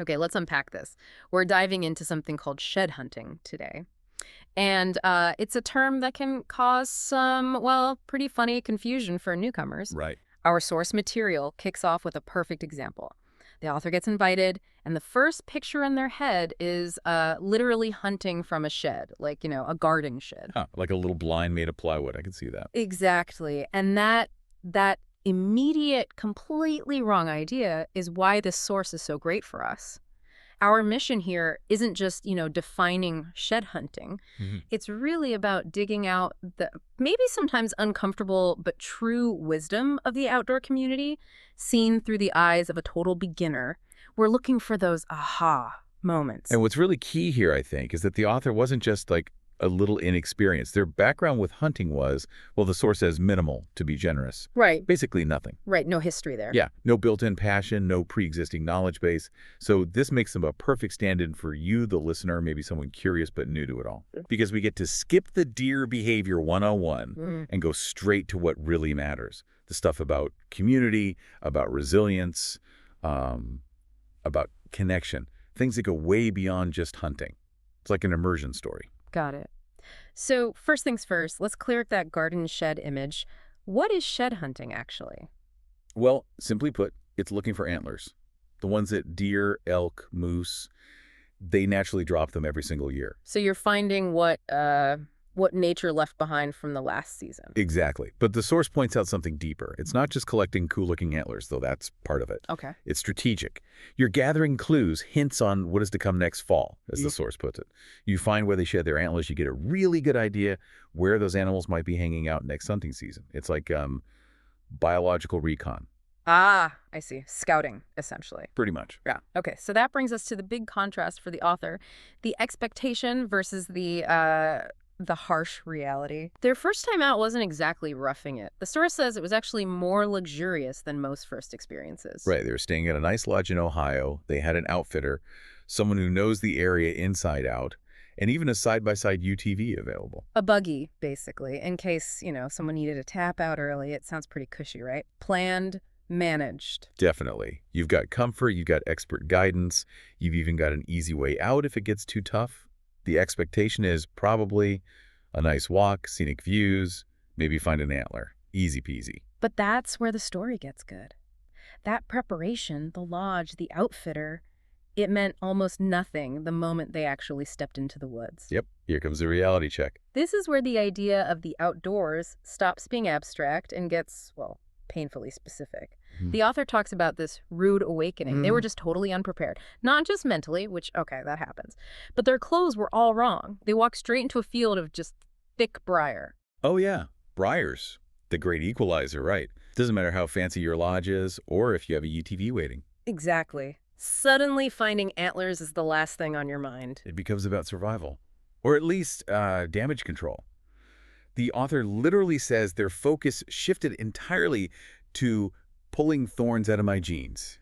Okay, let's unpack this. We're diving into something called shed hunting today. And it's a term that can cause some, well, pretty funny confusion for newcomers. Right. Our source material kicks off with a perfect example. The author gets invited, and the first picture in their head is literally hunting from a shed, like, a garden shed. Huh, like a little blind made of plywood. I can see that. Exactly. And that immediate, completely wrong idea is why this source is so great for us. Our mission here isn't just, defining shed hunting. Mhm. It's really about digging out the maybe sometimes uncomfortable but true wisdom of the outdoor community, seen through the eyes of a total beginner. We're looking for those aha moments. And what's really key here, I think, is that the author wasn't just like a little inexperienced. Their background with hunting was, well, the source says minimal, to be generous. Right, Basically nothing. right. No history there. Yeah, no built-in passion, no pre-existing knowledge base. So this makes them a perfect stand-in for you, the listener, maybe someone curious but new to it all. Because we get to skip the deer behavior 101 and go straight to what really matters. The stuff about community, about resilience, about connection. Things that go way beyond just hunting. It's like an immersion story. Got it. So first things first, let's clear up that garden shed image. What is shed hunting, actually? Well, simply put, it's looking for antlers. The ones that deer, elk, moose, they naturally drop them every single year. So you're finding what nature left behind from the last season. Exactly. But the source points out something deeper. It's not just collecting cool-looking antlers, though that's part of it. Okay. It's strategic. You're gathering clues, hints on what is to come next fall, as the source puts it. You find where they shed their antlers, you get a really good idea where those animals might be hanging out next hunting season. It's like biological recon, Ah, I see. Scouting, essentially. pretty much. Yeah. Okay. So that brings us to the big contrast for the author, the expectation versus the harsh reality. Their first time out wasn't exactly roughing it. The source says it was actually more luxurious than most first experiences. Right. They were staying at a nice lodge in Ohio. They had an outfitter, someone who knows the area inside out, and even a side-by-side UTV available. A buggy, basically, in case, someone needed a tap out early. It sounds pretty cushy, right? Planned, managed. Definitely. You've got comfort, you've got expert guidance, you've even got an easy way out if it gets too tough. The expectation is probably a nice walk, scenic views, maybe find an antler. Easy peasy. But that's where the story gets good. That preparation, the lodge, the outfitter, it meant almost nothing the moment they actually stepped into the woods. Yep, here comes the reality check. This is where the idea of the outdoors stops being abstract and gets, well, painfully specific. The author talks about this rude awakening. They were just totally unprepared. Not just mentally, which, okay, that happens. But their clothes were all wrong. They walked straight into a field of just thick briar. Oh yeah, briars. The great equalizer, right. Doesn't matter how fancy your lodge is or if you have a UTV waiting. Exactly. Suddenly finding antlers is the last thing on your mind. It becomes about survival. Or at least damage control. The author literally says their focus shifted entirely to pulling thorns out of my jeans.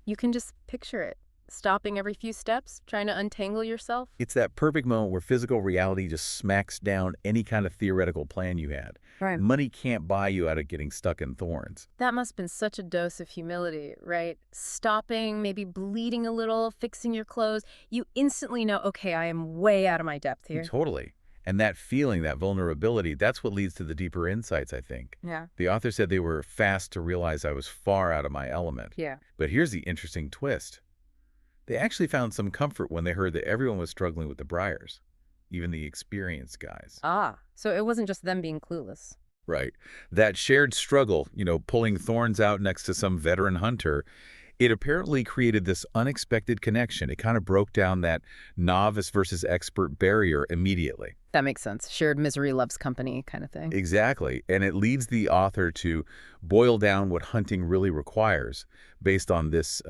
You can just picture it. Stopping every few steps, trying to untangle yourself. It's that perfect moment where physical reality just smacks down any kind of theoretical plan you had. Right. Money can't buy you out of getting stuck in thorns. That must have been such a dose of humility, right? Stopping, maybe bleeding a little, fixing your clothes. You instantly know, okay, I am way out of my depth here. Totally. And that feeling, that vulnerability, that's what leads to the deeper insights, I think. Yeah. The author said they were fast to realize I was far out of my element. Yeah. But here's the interesting twist. They actually found some comfort when they heard that everyone was struggling with the briars, even the experienced guys. Ah, so it wasn't just them being clueless. Right. That shared struggle, pulling thorns out next to some veteran hunter, it apparently created this unexpected connection. It kind of broke down that novice versus expert barrier immediately. That makes sense. Shared misery loves company kind of thing. Exactly. And it leads the author to boil down what hunting really requires based on this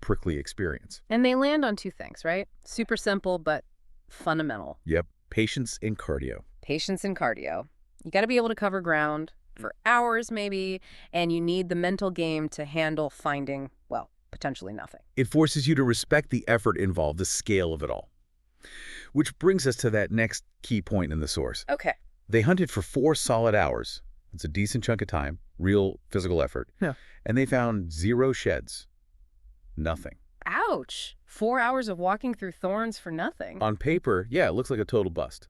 prickly experience. And they land on two things, right? Super simple, but fundamental. Yep. Patience and cardio. Patience and cardio. You got to be able to cover ground for hours maybe, and you need the mental game to handle finding, well, potentially nothing. It forces you to respect the effort involved, the scale of it all. Which brings us to that next key point in the source. Okay. They hunted for 4 solid hours. It's a decent chunk of time, real physical effort. Yeah. And they found 0 sheds. Nothing. Ouch. 4 hours of walking through thorns for nothing. On paper, yeah, it looks like a total bust.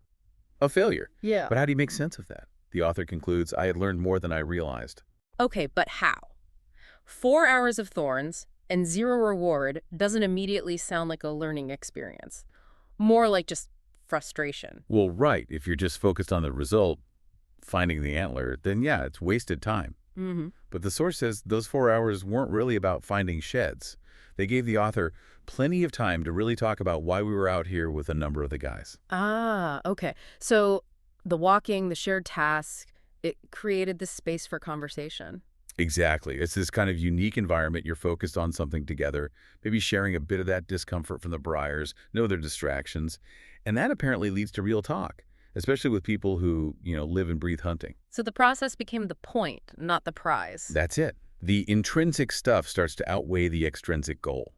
A failure. Yeah. But how do you make sense of that? The author concludes, I had learned more than I realized. Okay, but how? 4 hours of thorns and zero reward doesn't immediately sound like a learning experience. More like just frustration. Well, right. If you're just focused on the result, finding the antler, then yeah, it's wasted time. Mm-hmm. But the source says those 4 hours weren't really about finding sheds. They gave the author plenty of time to really talk about why we were out here with a number of the guys. Ah, okay. So the walking, the shared task, it created this space for conversation. Exactly. It's this kind of unique environment. You're focused on something together, maybe sharing a bit of that discomfort from the briars, no other distractions. And that apparently leads to real talk, especially with people who, live and breathe hunting. So the process became the point, not the prize. That's it. The intrinsic stuff starts to outweigh the extrinsic goal.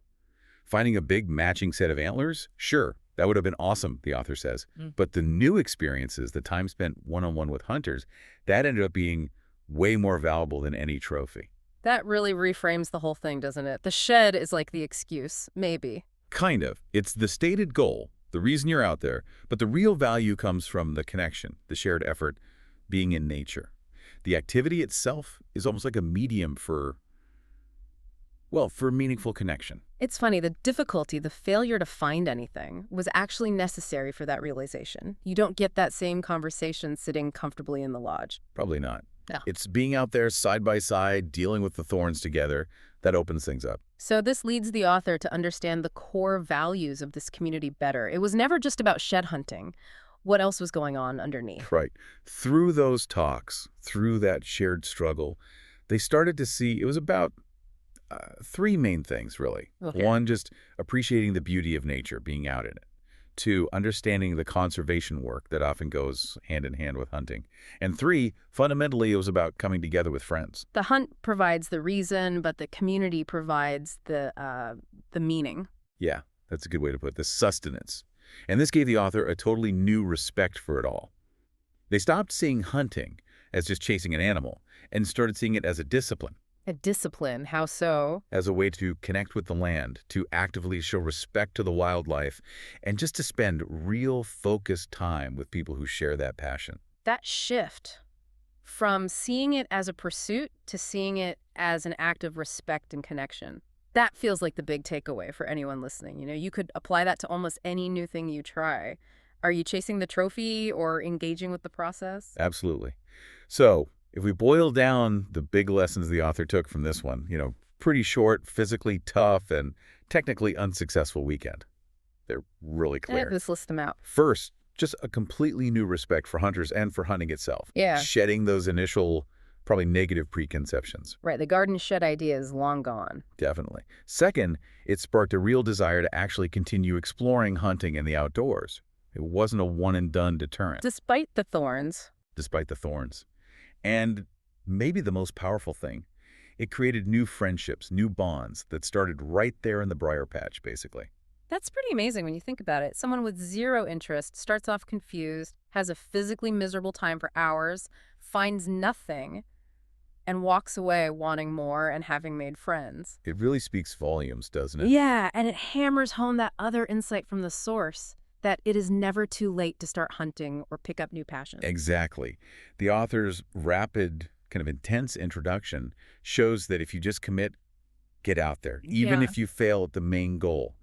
Finding a big matching set of antlers? Sure, that would have been awesome, the author says. But the new experiences, the time spent one-on-one with hunters, that ended up being way more valuable than any trophy. That really reframes the whole thing, doesn't it? The shed is like the excuse, maybe. Kind of. It's the stated goal, the reason you're out there, but the real value comes from the connection, the shared effort, being in nature. The activity itself is almost like a medium for meaningful connection. It's funny, the difficulty, the failure to find anything, was actually necessary for that realization. You don't get that same conversation sitting comfortably in the lodge. Probably not. No. It's being out there side by side, dealing with the thorns together, that opens things up. So this leads the author to understand the core values of this community better. It was never just about shed hunting. What else was going on underneath? Right. Through those talks, through that shared struggle, they started to see it was about three main things, really. Okay. One, just appreciating the beauty of nature, being out in it. Two, understanding the conservation work that often goes hand in hand with hunting. And three, fundamentally, it was about coming together with friends. The hunt provides the reason, but the community provides the meaning. Yeah, that's a good way to put it, the sustenance. And this gave the author a totally new respect for it all. They stopped seeing hunting as just chasing an animal and started seeing it as a discipline. A discipline, how so? As a way to connect with the land, to actively show respect to the wildlife, and just to spend real focused time with people who share that passion. That shift from seeing it as a pursuit to seeing it as an act of respect and connection. That feels like the big takeaway for anyone listening. You could apply that to almost any new thing you try. Are you chasing the trophy or engaging with the process? Absolutely. So, if we boil down the big lessons the author took from this one, pretty short, physically tough, and technically unsuccessful weekend. They're really clear. Let's list them out. First, just a completely new respect for hunters and for hunting itself. Yeah. Shedding those initial, probably negative preconceptions. Right, the garden shed idea is long gone. Definitely. Second, it sparked a real desire to actually continue exploring hunting in the outdoors. It wasn't a one-and-done deterrent. Despite the thorns. Despite the thorns. And maybe the most powerful thing, it created new friendships, new bonds that started right there in the briar patch, basically. That's pretty amazing when you think about it. Someone with zero interest starts off confused, has a physically miserable time for hours, finds nothing, and walks away wanting more and having made friends. It really speaks volumes, doesn't it? Yeah, and it hammers home that other insight from the source, that it is never too late to start hunting or pick up new passions. Exactly. The author's rapid, kind of intense introduction shows that if you just commit, get out there. Even Yeah. if you fail at the main goal,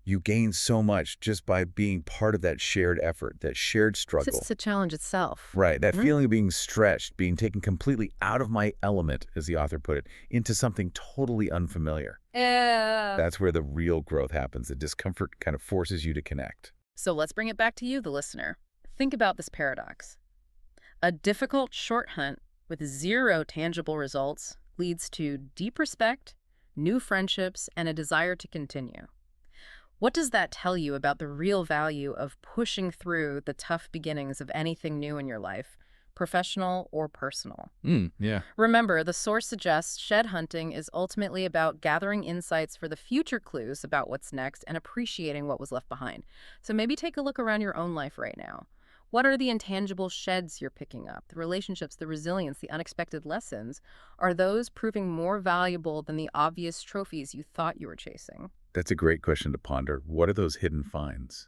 you gain so much just by being part of that shared effort, that shared struggle. It's a challenge itself. Right. That feeling of being stretched, being taken completely out of my element, as the author put it, into something totally unfamiliar. That's where the real growth happens. The discomfort kind of forces you to connect. So let's bring it back to you, the listener. Think about this paradox. A difficult short hunt with zero tangible results leads to deep respect, new friendships, and a desire to continue. What does that tell you about the real value of pushing through the tough beginnings of anything new in your life, professional or personal? Yeah. Remember, the source suggests shed hunting is ultimately about gathering insights for the future clues about what's next and appreciating what was left behind. So maybe take a look around your own life right now. What are the intangible sheds you're picking up? The relationships, the resilience, the unexpected lessons. Are those proving more valuable than the obvious trophies you thought you were chasing? That's a great question to ponder. What are those hidden finds?